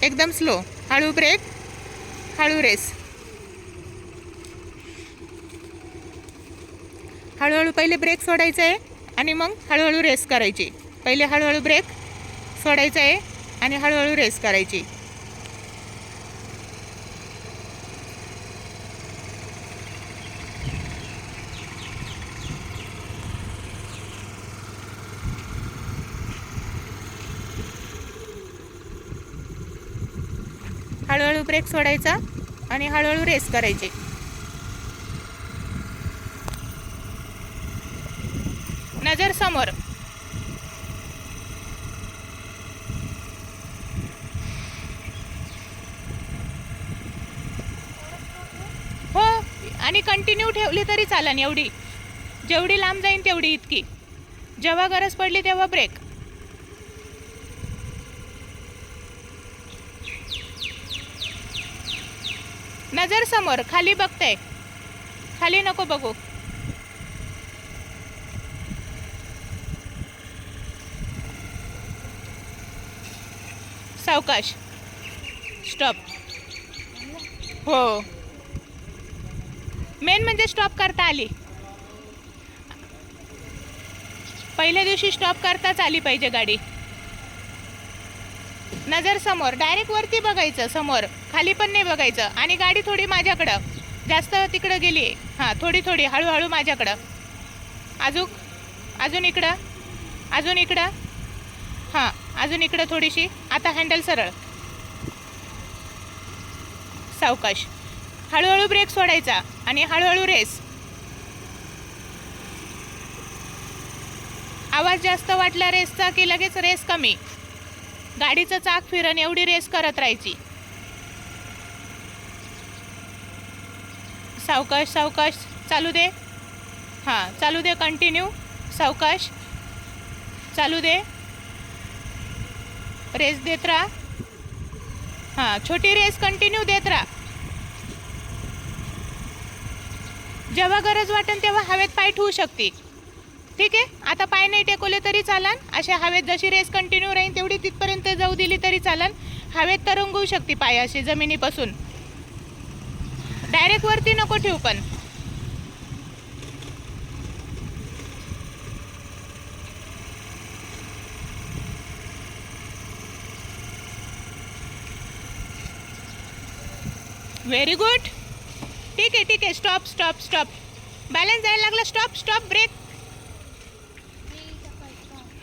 एकदम स्लो. हळू ब्रेक, हळू रेस. हळूहळू पहिले ब्रेक सोडायचा आहे आणि मग हळूहळू रेस करायची. पहिले हळूहळू ब्रेक सोडायचा आहे आणि हळूहळू रेस करायची. हळूहळू ब्रेक सोडायचा आणि हळूहळू रेस करायची. नजर समोर. हो, आणि कंटिन्यू ठेवली तरी चालेल. एवढी जेवढी लांब जाईन तेवढी इतकी. जेव्हा गरज पडली तेव्हा ब्रेक. नजर समोर. खाली बघते, खाली नको बघू. सावकाश. स्टॉप. हो, मेन म्हणजे स्टॉप करता आली. पहिल्या दिवशी स्टॉप करताच आली पाहिजे गाडी. नजर समोर. डायरेक्ट वरती बघायचं, समोर. खाली पण नाही बघायचं. आणि गाडी थोडी माझ्याकडं, जास्त तिकडं गेली आहे. हां, थोडी थोडी हळूहळू माझ्याकडं. अजून इकडं, अजून इकडं. हां, अजून इकडं थोडीशी. आता हँडल सरळ. सावकाश. हळूहळू ब्रेक सोडायचा आणि हळूहळू रेस. आवाज जास्त वाटला रेसचा की लगेच रेस कमी. गाडीचं चाक फिरण एवढी रेस करत राहायची. सावकाश सावकाश. चालू दे. हां, चालू दे. कंटिन्यू. सावकाश. चालू दे. रेस देत राहा. हां, छोटी रेस कंटिन्यू देत राहा. जेव्हा गरज वाटेल तेव्हा हवेत पाय ठेवू शकते. ठीक आहे. आता पाय नाही टेकवले तरी चालन. अशा हवेत जशी रेस कंटिन्यू राहील तेवढी तिथपर्यंत जाऊ दिली तरी चालन. हवेत तरंगू शकते पाय अशी जमिनीपासून. डायरेक्ट वरती नको ठेवू पण. Very good. ठीक आहे, ठीक आहे. Stop stop stop. बॅलन्स जायला लागला. Stop stop. ब्रेक.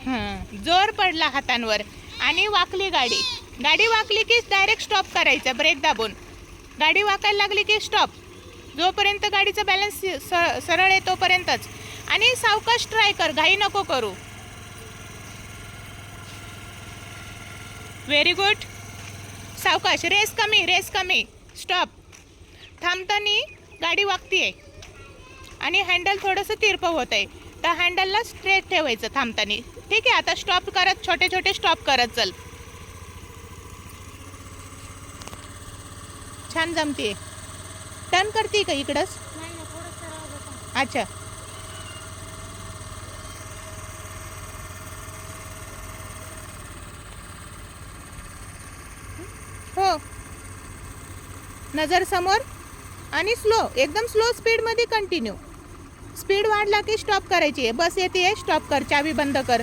हां, जोर पडला हातांवर आणि वाकली गाडी. गाडी वाकली की डायरेक्ट स्टॉप करायचा ब्रेक दाबून. गाडी वाकायला लागली की स्टॉप. जोपर्यंत गाडीचा बॅलन्स सरळ आहे तोपर्यंतच. आणि सावकाश ट्राय कर, घाई नको करू. Very good. सावकाश. रेस कमी, रेस कमी. स्टॉप. थांबताना गाडी वागतीये आणि हँडल थोडंसं तिरपं होत आहे, तर हँडलला स्ट्रेट ठेवायचं थांबताना. ठीक आहे. आता स्टॉप करत, छोटे छोटे स्टॉप करत चल. छान जमते. टर्न करते का इकडंच? अच्छा. हो. नजर समोर आणि स्लो, एकदम स्लो स्पीडमध्ये कंटिन्यू. स्पीड वाढला की स्टॉप करायची आहे. बस येते, स्टॉप कर. चावी बंद कर.